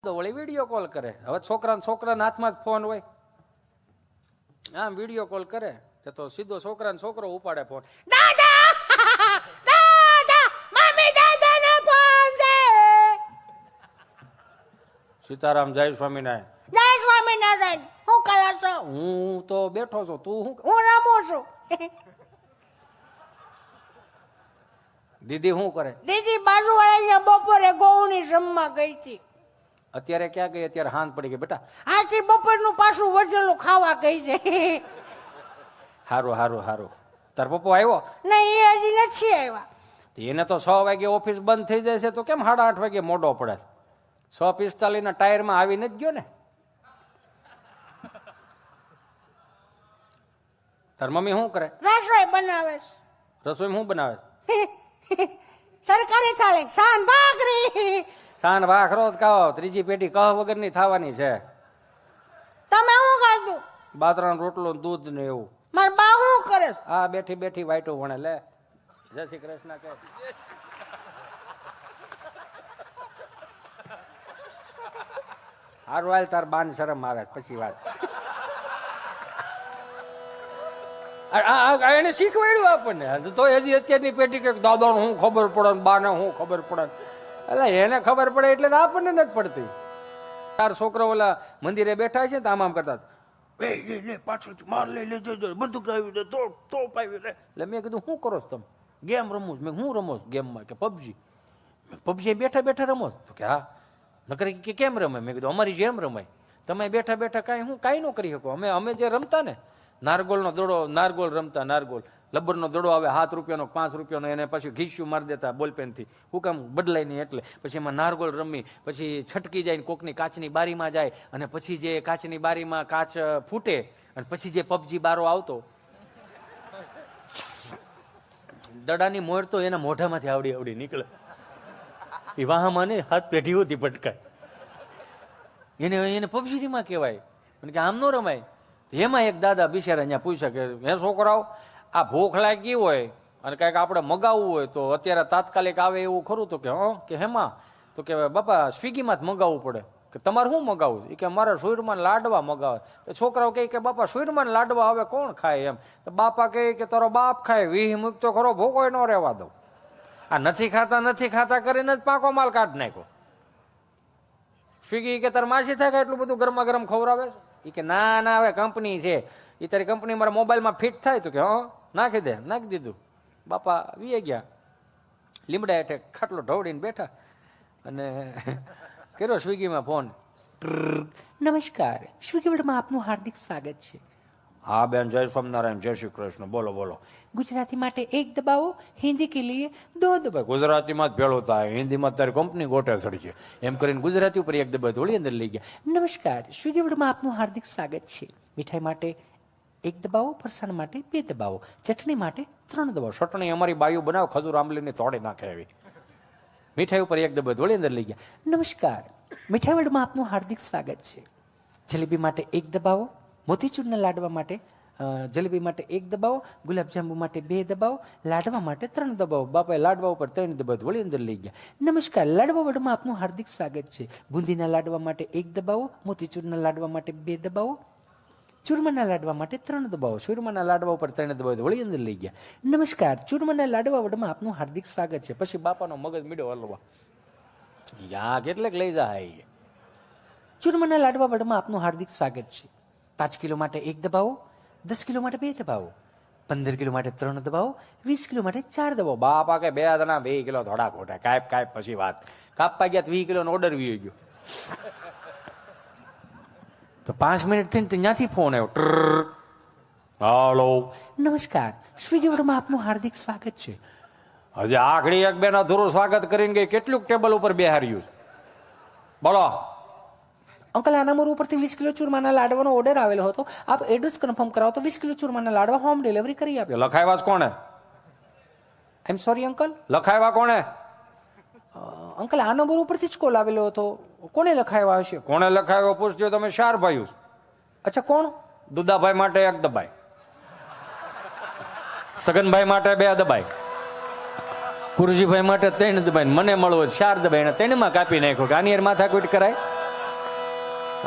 તો વળી video call કરે. હવે છોકરાના હાથમાં જ ફોન હોય, આમ વિડીયો કોલ કરે તો સીધો છોકરાનો છોકરો ઉપાડે ફોન. દાદા દાદા મમ્મી દાદાનો ફોન છે. સીતારામ જય સ્વામિનારાયણ. જય સ્વામિનારાયણ. હું કરો છો? હું તો બેઠો છું. તું શું? હું રમું છું. દીદી શું કરે? દીદી બાજુવાળા બપોરે ગોવની જમવા ગઈ હતી. અત્યારે ક્યાં ગઈ? અત્યારે હાંજ પડી ગઈ બેટા. આથી બપોરનું પાછું વધેલું ખાવા ગઈ છે. હારું હારું હારું. તાર પપ્પો આવ્યો? નહીં, એ હજી નથી આવ્યા. એને તો 6 વાગે ઓફિસ બંધ થઈ જાય છે, તો કેમ 8:30 વાગે મોડો પડે? 6:45 ના ટાયરમાં આવીને જ ગયો ને. તાર મમ્મી શું કરે? રસોઈ બનાવે છે. રસોઈ શું બનાવે? સરકારી થાળી સાન ભાખરી. સાન ભાખ રોજ ખાઓ, ત્રીજી પેટી કહ વગરની થવાની છે. તમે શું ખાધું? બાજરાનો રોટલો દૂધ ને એવું. મારા બા શું કરે? આ બેઠી બેઠી વાઈટો વણે. લે જય શ્રી કૃષ્ણ કે. હારું હાલ, તાર બાન શરમ આવે પછી વાત. એને શીખવાડ્યું આપણને તો હજી અત્યારની પેટી કે દાદાને શું ખબર પડે ને બાને શું ખબર પડે. એટલે એને ખબર પડે એટલે આપણને નથી પડતી. તાર છોકરો ઓલા મંદિરે બેઠા છે ને આમ આમ કરતા, પાછળથી માર લઈ લેજો, બંદૂક આવી દે, તોપ આવી લે. એટલે મેં કીધું શું કરો છો તમે? ગેમ રમું છું. મેં હું રમો ગેમમાં? કે પબજી. પબજી બેઠા બેઠા રમો? તો કે હા. નકર કે કેમ રમે? મેં કીધું અમારી જેમ રમાય. તમે બેઠા બેઠા કાંઈ ન કરી શકો. અમે જે રમતા ને નારગોલનો દડો, નારગોલ રમતા. નારગોલ લબ્બરનો દડો આવે, 7 રૂપિયાનો 5 રૂપિયાનો, એને પછી ઘીસ્યું મારી દેતા બોલપેનથી. હું કામ બદલાય નહીં એટલે. પછી એમાં નારગોલ રમી, પછી છટકી જાય, કોકની કાચની બારીમાં જાય, અને પછી જે કાચની બારીમાં કાચ ફૂટે, અને પછી જે પબજી બારો આવતો, દડાની મોર તો એના મોઢામાંથી આવડી આવડી નીકળે. એ વાહામાં ને હાથ પેઢી હોતી પટકાય. એને પબજીમાં કહેવાય. કે આમ ન રમાય. એમાં એક દાદા બિચારા અહીંયા પૂછ્યા કે હે છોકરાઓ, આ ભૂખ લાગી હોય અને કંઈક આપણે મગાવવું હોય તો અત્યારે તાત્કાલિક આવે એવું ખરું? તો કે હેમાં? તો કે બાપા સ્વિગીમાં જ મગાવવું પડે. કે તમારે શું મગાવવું? એ કે મારે સુરમાન લાડવા મગાવે. તો છોકરાઓ કહે કે બાપા સુરમાન લાડવા હવે કોણ ખાય એમ? તો બાપા કહે કે તારો બાપ ખાય, 20 મૂકતો ખરો, ભૂખો ન રહેવા દો. આ નથી ખાતા કરીને જ પાકો માલ કાઢ નાખ્યો. સ્વિગી કે તાર માસી થાય કે એટલું બધું ગરમા ગરમ ખવડાવે છે? એ કે ના ના, હવે કંપની છે, એ તારી કંપની મારા મોબાઈલમાં ફિટ થાય. તો કે નાખી દે. નાખી દીધું. બાપા વી ગયા લીમડા હેઠે ખાટલો ઢવડીને બેઠા અને કર્યો સ્વિગીમાં ફોન. નમસ્કાર, સ્વિગી વર્લ્ડમાં આપનું હાર્દિક સ્વાગત છે. હા બેન, જય સ્વામિનારાયણ, જય શ્રી કૃષ્ણ. બોલો બોલો. ગુજરાતી માટે 1 દબાવો, હિન્દી કે લીએ 2 દબાવો. ગુજરાતીમાં જ ભેળો થાય, હિન્દીમાં તારી કંપની ગોટે સડી છે એમ કરીને ગુજરાતી ઉપર 1 દબાવ થોડી અંદર લઈ ગયા. નમસ્કાર, સ્વિગી વર્લ્ડમાં આપનું હાર્દિક સ્વાગત છે. મીઠાઈ માટે 1 દબાવો, ફરસાણ માટે 2 દબાવો, ચટણી માટે 3 દબાવો. ચટણી અમારી બાયું બનાવે, ખજૂર આંબલીની તોડી નાખે એવી. મીઠાઈ ઉપર 1 દબાવ થોડી અંદર લઈ ગયા. નમસ્કાર, મીઠાઈ વર્લ્ડમાં આપનું હાર્દિક સ્વાગત છે. જલેબી માટે 1 દબાવો, મોતીચૂરના લાડવા માટે જલેબી માટે 1 દબાવો, ગુલાબજાંબુ માટે 2 દબાવો, લાડવા માટે 3 દબાવો. બાપાએ લાડવા ઉપર 3 દબાવ વળી અંદર લઈ ગયા. નમસ્કાર, લાડવા વર્લ્ડમાં આપનું હાર્દિક સ્વાગત છે. બુંદીના લાડવા માટે 1 દબાવો, મોતીચૂરના લાડવા માટે 2 દબાવો, ચૂરમાના લાડવા માટે 3 દબાવો, ચૂરમાના લાડવા ઉપર 3 દબાવ વળી અંદર લઈ ગયા. નમસ્કાર, ચૂરમાના લાડવા વર્લ્ડમાં આપનું હાર્દિક સ્વાગત છે. પછી બાપાનો મગજ મીડો હલવા, યા કેટલેક લઈ જાય. ચૂરમાના લાડવા વર્લ્ડમાં આપનું હાર્દિક સ્વાગત છે. 5 કિલો માટે 1 દબાવો, 10 કિલો માટે 2 દબાવો, 15 કિલો માટે 3 દબાવો, 20 કિલો માટે 4 દબાવો. બાપા કે 2 દણા 2 કિલો થોડા ખોટા કાપ પછી વાત. કાપવા ગયા 20 કિલોનો ઓર્ડર વી ગયો. તો 5 મિનિટ થઈને ત્યાંથી ફોન આવ્યો. હાલો, નમસ્કાર, સ્વિગી વર્લ્ડમાં આપનું હાર્દિક સ્વાગત છે. હજી આખરી 1 બેન અધૂરું સ્વાગત કરીને ગઈ. કેટલું ટેબલ ઉપર બેહાર્યું? બોલો અંકલ, આ નંબર ઉપરથી 20 કિલો ચૂરમાના લાડવાનો ઓર્ડર આવેલો હતો. આપ એડ્રેસ કન્ફર્મ કરાવો તો 20 કિલો ચૂરમાના લાડવા હોમ ડિલિવરી કરી આપ્યો. લખાવ્યા કોણે? આઈ એમ સોરી અંકલ. લખાવ્યા કોણે? અંકલ, આ નંબર ઉપરથી જ કોલ આવેલો હતો. કોને લખાવ્યા હશે? કોને લખાવ્યો પૂછજો તમે. 4 ભાઈઓ. અચ્છા, કોણ? દુદાભાઈ માટે 1 દબાઈ, સગનભાઈ માટે 2 દબાઈ, કુરજીભાઈ માટે 3 દબાઈ, મને મળવો 4 દબાઈ. 3માં કાપી નાખ્યો કે આની માથાકૂટ કરાય.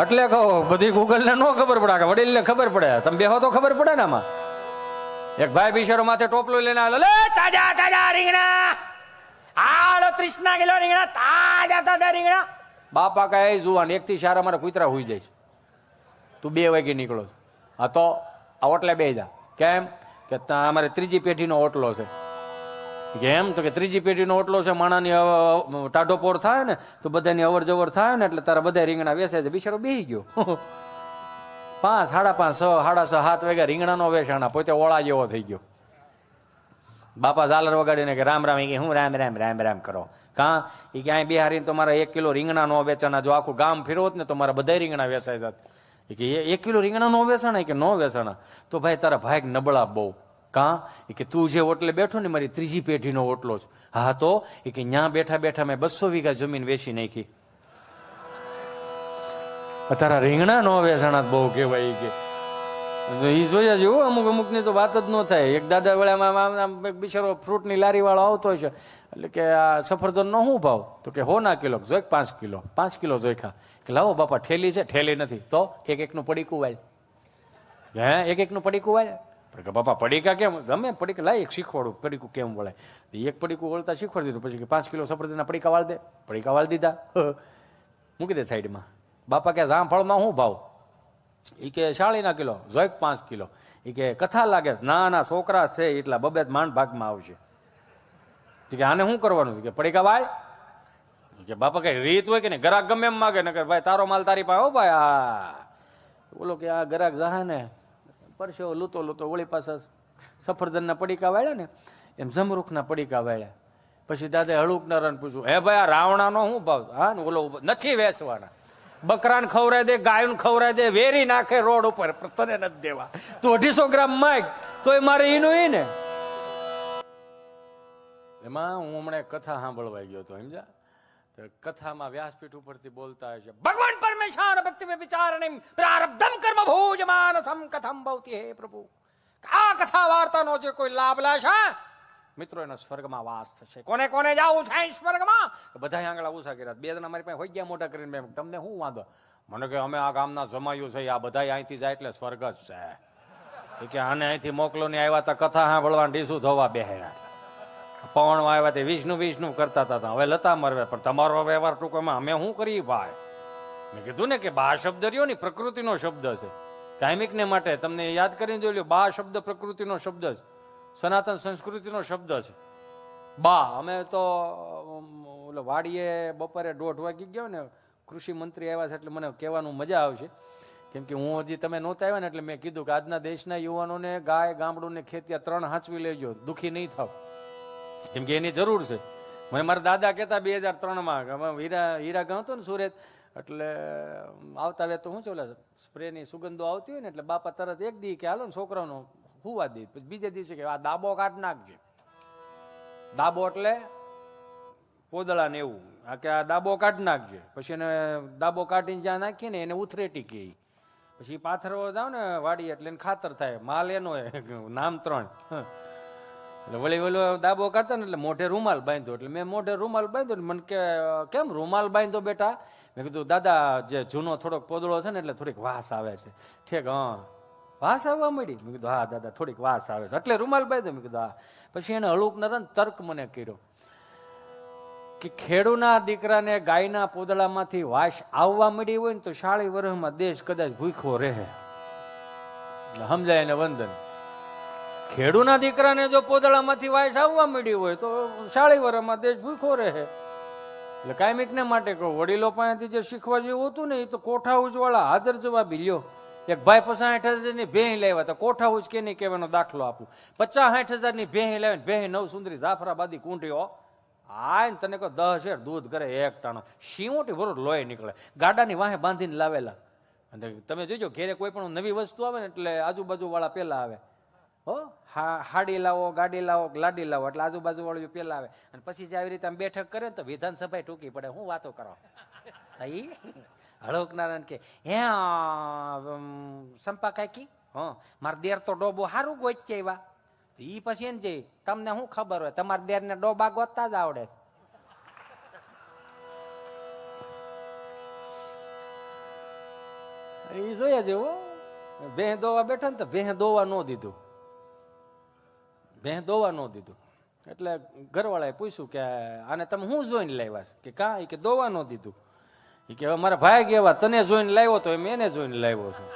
એટલે કહો બધી ગૂગલ ને નો ખબર પડે કે વડીલ ને ખબર પડે, તમે બેહો તો ખબર પડે ને આમાં. એક ભાઈ બિચારો માથે ટોપલો લઈને આવ્યો, લે તાજા તાજા રીંગણા, 38 કિલો રીંગણા, તાજા તાજા રીંગણા. બાપા કહે જુવાન, 1 થી 4 અમારા કૂતરા હોઈ જાય છે, તું 2 વાગે નીકળો છો. હા તો આ ઓટલે બે જા. કેમ કે ત્યાં અમારે 3જી પેઢીનો ઓટલો છે. કેમ તો કે 3જી પેઢીનો ઓટલો છે, માણાની ટાઢો પોર થાય ને તો બધાની અવર જવર થાય ને, એટલે તારા બધા રીંગણા વેચાય છે. બિચારો બેસી ગયો 5, 5:30, 6, 6:30, 7 વાગ્યા રીંગણાનો વેચાણા, પોતે ઓળા જેવો થઈ ગયો. બાપા ઝાલર વગાડીને કે રામ રામ, એ કે હું રામ રામ રામ રામ કરો. કાં એ કે અહીં બિહારીને તો મારા 1 કિલો રીંગણા નો વેચાણા, જો આખું ગામ ફેરવત ને તો મારા બધા રીંગણા વેચાઈ જાત. એ કે 1 કિલો રીંગણા નો વેચાણા, કે નો વેચાણા, તો ભાઈ તારા ભાઈ નબળા બહુ. કાં એ કે તું જે ઓટલે બેઠો ને મારી 3જી પેઢીનો ઓટલો છે. હા તો એ કે ત્યાં બેઠા બેઠા મેં 200 વીઘા જમીન વેચી નાખી, તારા રીંગણા નો વેચાણા બહુ કહેવાય. કે એ જોયા જેવું અમુક અમુક ની તો વાત જ ન થાય. એક દાદા વળામાં બિચારો ફ્રૂટની લારી વાળો આવતો હોય છે, એટલે કે આ સફરજન નો શું ભાવ, તો કે 100 કિલો જોઈ, 5 કિલો 5 કિલો જોઈખા. કે લાવો બાપા ઠેલી છે, ઠેલી નથી તો 1-1 પડીકું વાળ. હે 1-1 પડીકું વાળ. કે બાપા પડીકા કેમ, ગમે પડીકા લાય, એક શીખવાડું પડીકું કેમ વળે. 1 પડીકું વળતા શીખવાડી દીધું. પછી કે 5 કિલો સફરજનના પડીકા વાળ દે, પડીકા વાળ દીધા, મૂકી દે સાઈડમાં. બાપા કે જામફળમાં શું ભાવ, એ કે 40 કિલો જોઈ, 5 કિલો. એ કે કથા લાગે, ના ના છોકરા છે એટલા 2-2 માંડ ભાગમાં આવશે. કે આને શું કરવાનું છે, કે પડીકા વાળ. કે બાપા કઈ રીત હોય કે નહીં, ગ્રાહક ગમે એમ માગે ને, કે ભાઈ તારો માલ તારી પાસે, હો ભાઈ. આ બોલો કે આ ગ્રાહક જાહે ને પરસેવો લૂતો લૂતો વળી પાછા સફરજનના પડીકા વાળ્યા ને એમ જમરૂખના પડીકા વાળ્યા. પછી દાદા હળુકનારાને પૂછ્યું, હે ભાઈ આ રાવણાનો શું ભાવ. હા ને ઓલો નથી વેચવાના, બકરાને ખવરાય દે, ગાયને ખવરાય દે, વેરી નાખે રોડ ઉપર, તને નથી દેવા. તું 250 ગ્રામ માગ તોય મારે એનું એ ને. એમાં હું હમણાં કથા સાંભળવા ગયો હતો, સમજ્યા. કથામાં વ્યાસપીઠ ઉપરથી બોલતા હોય છે, ભગવાન પરમેશ્વર ભક્તિ મે વિચારણિમ પ્રારબ્ધમ કર્મ ભોજમાનસમ કથમ ભવતિ હે પ્રભુ. આ કથા વાર્તાનો જે કોઈ લાભ લેશે મિત્રો એનો સ્વર્ગમાં વાસ થશે. કોને કોને જાવું છે સ્વર્ગમાં, બધા આંગળા ઉછા કર્યા. 2 જણા મારી પાસે હોઈ ગયા મોટા કરીને, તમને શું વાંધો. મને કે અમે આ ગામના જમાયું છે, આ બધા અહીંથી જાય એટલે સ્વર્ગ જ છે. કે આને અહીંથી મોકલો ને આવ્યા તા કથા સાંભળવા, ડીસું ધોવા બેહેલા છે. પવન આવ્યા તે વિષ્ણુ વિષ્ણુ કરતા હતા, હવે લતા મરવે. પણ તમારો વ્યવહાર ટૂંકમાં અમે શું કરીએ ભાઈ. મેં કીધું ને કે બા શબ્દ રહ્યો ને પ્રકૃતિનો શબ્દ છે, કાયમિક ને માટે તમને યાદ કરીને જોઈ લો. બા શબ્દ પ્રકૃતિનો શબ્દ છે, સનાતન સંસ્કૃતિનો શબ્દ છે. બા અમે તો વાડીએ બપોરે 1:30 વાગી ગયો ને, કૃષિ મંત્રી આવ્યા છે એટલે મને કહેવાનું મજા આવશે, કેમ કે હું હજી તમે નહોતા આવ્યા ને એટલે મેં કીધું કે આજના દેશના યુવાનોને ગાય ગામડું ને ખેતી 3 હાંચવી લેજો, દુઃખી નહીં થાવ, કેમ કે એની જરૂર છે. મને મારા દાદા કહેતા 2003માં હીરા ગામ હતો ને સુરત, એટલે આવતા વે તો શું છે ઓલા સ્પ્રેની સુગંધો આવતી હોય ને, એટલે બાપા તરત એક દી કે હાલો ને છોકરાઓનો હુવા દે. પછી બીજે દિવસે કે આ દાબો કાઢ નાખજે. દાબો એટલે પોદળા ને એવું, આ કે આ દાબો કાઢ નાખજે. પછી એને દાબો કાઢીને જ્યાં નાખીએ ને એને ઉથરેટી કહે. પછી પાથરવા જાવ ને વાડી એટલે એને ખાતર થાય. માલ એનો નામ 3. એટલે વળી ઓલો દાબો કાઢતા ને એટલે મોઢે રૂમાલ બાંધ્યો. એટલે મેં મોઢે રૂમાલ બાંધ્યો ને મને કે કેમ રૂમાલ બાંધ્યો બેટા. મેં કીધું દાદા જે જૂનો થોડોક પોદળો છે ને એટલે થોડીક વાસ આવે છે. ઠીક, હા વાસ આવવા મળી. મેં કીધું હા દાદા થોડીક વાસ આવે છે એટલે રૂમાલ બાંધ્યો. મેં કીધું હા. પછી એને હળુક ન તર્ક મને કર્યો કે ખેડૂના દીકરાને ગાયના પોદળામાંથી વાસ આવવા મળી હોય ને તો 40 વર્ષમાં દેશ કદાચ ભૂખ્યો રહે. સમજાય એને વંદન. ખેડૂના દીકરાને જો પોદળામાંથી વાસ આવવા મળી હોય તો 40 વર્ષમાં દેશ ભૂખ્યો રહે. એટલે કાયમિક ને માટે કહું, વડીલો પાસેથી જે શીખવા જેવું હતું ને એ તો કોઠા ઉજવાળા હાજર જવાબી લ્યો. એક ભાઈ 65,000ની ભેંસ લેવા તો કોઠા ઉજ કે નહીં કહેવાનો દાખલો આપું. 50-60,000ની ભેંસ લેવા ને ભેંસ 9 સુંદરી જાફરાબાદી કુંઠીઓ આ ને તને કહો 10 શેર દૂધ કરે એક ટાણો, શીઓટી ભરો લોહી નીકળે. ગાડાની વાહે બાંધીને લાવેલા. અને તમે જોજો ઘેરે કોઈ પણ નવી વસ્તુ આવે ને એટલે આજુબાજુ વાળા પેલા આવે. હો હાડી લાવો, ગાડી લાવો, લાડી લાવો એટલે આજુબાજુ વાળું પેલા આવે. અને પછી જે આવી રીતે આમ બેઠક કરે ને તો વિધાનસભા ટૂંકી પડે. હું વાતો કરો હળોક નારાયણ કે હે સંપા કાકી, હા મારા દેર તો ડોબો સારું ગોચે એવા. ઈ પછી એમ જઈ તમને શું ખબર હોય, તમારા દેર ને ડોબા ગોતતા જ આવડે. એ જોયા જેવું ભેં દોવા બેઠા ને તો ભેં દોવા ન દીધું, ભેં દોવા ન દીધું. એટલે ઘરવાળાએ પૂછ્યું કે આને તમે શું જોઈને લાવ્યા છે? કે કા? એ કે દોવા ન દીધું. એ કે હવે મારા ભાઈ કેવા તને જોઈને લાવ્યો તો એમ એને જોઈને લાવ્યો છું.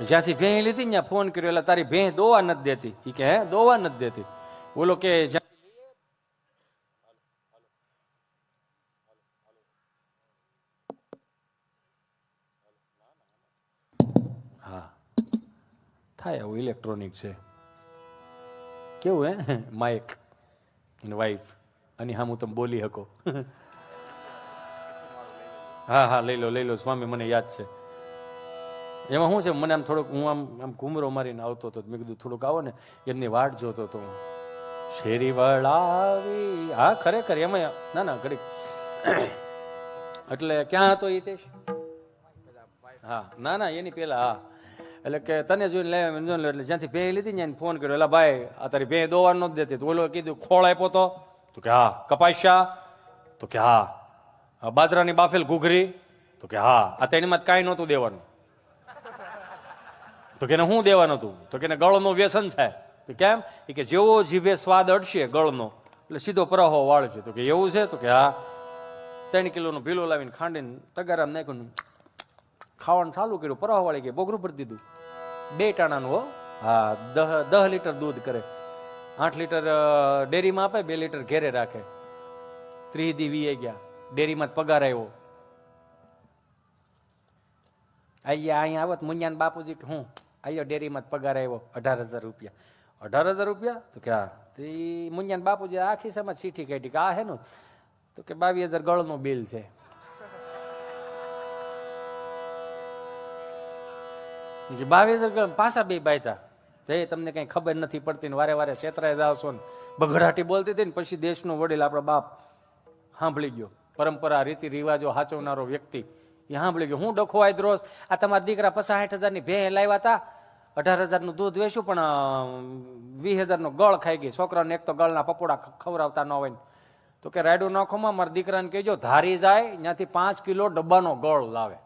જ્યાંથી ભેં લીધી ને ત્યાં ફોન કર્યો એટલે તારી ભેં દોવા નથી દેતી. એ કે હે દોવા નથી દેતી? બોલો કે હા થાય આવું ઇલેક્ટ્રોનિક છે. કેવું હે માઇક એની વાઈફ અને હા હું તમે બોલી શકો. હા હા લઈ લો સ્વામી, મને યાદ છે. એમાં શું છે મને આમ થોડુંક હું આમ ઘૂમરો મારીને આવતો હતો. મેં કીધું થોડુંક આવો ને, એમની વાટ જોતો હતો. શેરી વળાવી, હા ખરેખર એમાં ના ઘડીક. એટલે ક્યાં હતો એ તે? હા ના એની પેલા. હા એટલે કે તને જોઈને લે એટલે જ્યાંથી ભેં લીધી ને એને ફોન કર્યો. એટલે ભાઈ આ તારી ભેં દોવા નથી દેતી. તો ઓલો કીધું ખોળ આપ્યો તો કે હા. કપાસ્યા તો કે હા. બાજરાની બાફેલ ઘૂઘરી તો કે હા. આ તેણીમાં કાંઈ નહોતું દેવાનું. તો કે શું દેવાનું હતું? તો કે ગળનું વ્યસન થાય. કેમ? એ કે જેવો જીભે સ્વાદ અડશે ગળનો એટલે સીધો પ્રવાહો વાળશે. તો કે એવું છે? તો કે હા. 3 કિલોનો ભીલો લાવીને ખાંડીને તગારામ નાખ્યું, ખાવાનું ચાલુ કર્યું, પ્રવાહ વાળી ગઈ, બોગરું ભરી દીધું. 2 ટાણાનું હો. હા 10 લીટર દૂધ કરે. 8 લીટર ડેરીમાં આપે, 2 લીટર ઘેરે રાખે. 30 દી વીએ ગયા, ડેરીમાં પગાર આવ્યો. અહીંયા આવત મુંજાન બાપુજી કે હું આયો ડેરીમાં પગાર આવ્યો 18,000 રૂપિયા. 18,000 રૂપિયા? તો કે હા. તો એ મુંજાન બાપુજી આખી સમજ ચીઠી કાઢી કે આ હે નું? તો કે 22,000 ગળનું બિલ છે. કે 22,000 પાછા બે બાયતા. એ તમને કઈ ખબર નથી પડતી ને વારે વારે છેતરાઈ જાવ છો ને બઘડાટી બોલતી હતી ને. પછી દેશનો વડીલ આપણા બાપ સાંભળી ગયો, પરંપરા રીતિ રિવાજો સાચવનારો વ્યક્તિ એ સાંભળી ગયો. હું ડખો આદરો આ તમારા દીકરા 65,000 ની ભેં લાવ્યા હતા, 18,000 નું દૂધ વેચ્યું પણ 20,000 નો ગળ ખાઈ ગઈ. છોકરાને એક તો ગળના પપોડા ખવડાવતા ન હોય. તો કે રાયડું નાખોમાં મારા દીકરાને કહેજો ધારી જાય ત્યાંથી 5 કિલો ડબ્બાનો ગળ લાવે.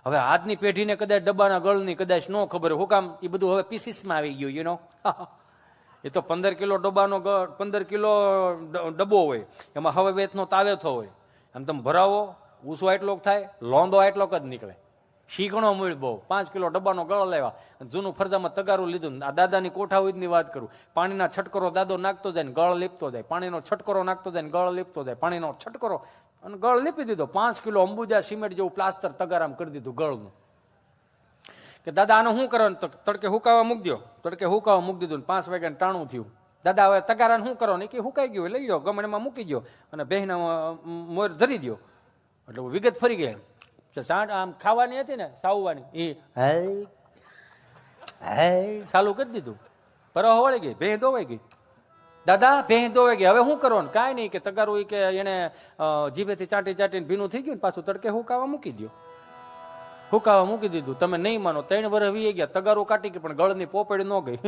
હવે આજની પેઢીને કદાચ ડબ્બાના ગળની કદાચ ન ખબર. હું કામ? એ બધું હવે પીસીસમાં આવી ગયું. યુ નો એ તો 15 કિલો ડબ્બાનો 15 કિલો ડબ્બો હોય, એમાં હવે વેચનો તાવેથો હોય. આમ તમે ભરાવો ઊંસો આટલો થાય, લોંદો આટલો જ નીકળે. શીખણો મૂળ બહુ. 5 કિલો ડબ્બાનો ગળ લેવા, જૂનું ફરજામાં તગારું લીધું. આ દાદાની કોઠાઓની વાત કરું. પાણીના છટકરો દાદો નાખતો જાય ને ગળ લીપતો જાય, પાણીનો છટકરો નાખતો જાય ને ગળ લીપતો જાય, પાણીનો છટકરો અને ગળ લીપી દીધો. 5 કિલો અંબુજા સિમેન્ટ જેવું પ્લાસ્ટર તગારામ કરી દીધું ગળનું. કે દાદા આનું શું કરવાનું? તો તડકે હુકાવા મૂકી દો. તડકે હુકાવા મૂકી દીધું. 5 વાગ્યાને ટાણું થયું. દાદા હવે તગારાને શું કરવાનું? કે હુકાઈ ગયું લઈ જાઓ, ગમણમાં મૂકી દો અને બહેના મોર ધરી દો. એટલે વિગત ફરી ગઈ. આમ ખાવાની હતી ને સાવવાની, એ ચાલુ કરી દીધું. પરવા વળી ગઈ, ભેં ધોવાઈ ગઈ. દાદા ભેં ધોવાઈ ગઈ, હવે શું કરવાનું? કાંઈ નહીં કે તગારું કે એને જીભેથી ચાટી ચાટીને ભીનું થઈ ગયું ને પાછું તડકે હુકાવા મૂકી દો. હુકાવા મૂકી દીધું. તમે નહીં માનો 3 વર્ષ વી ગયા, તગારું કાઢી ગઈ પણ ગળની પોપડી ન ગઈ.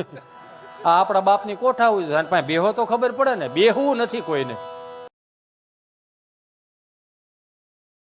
આ આપણા બાપની કોઠા હોય, પાસે બેહો તો ખબર પડે ને. બેહવું નથી કોઈને.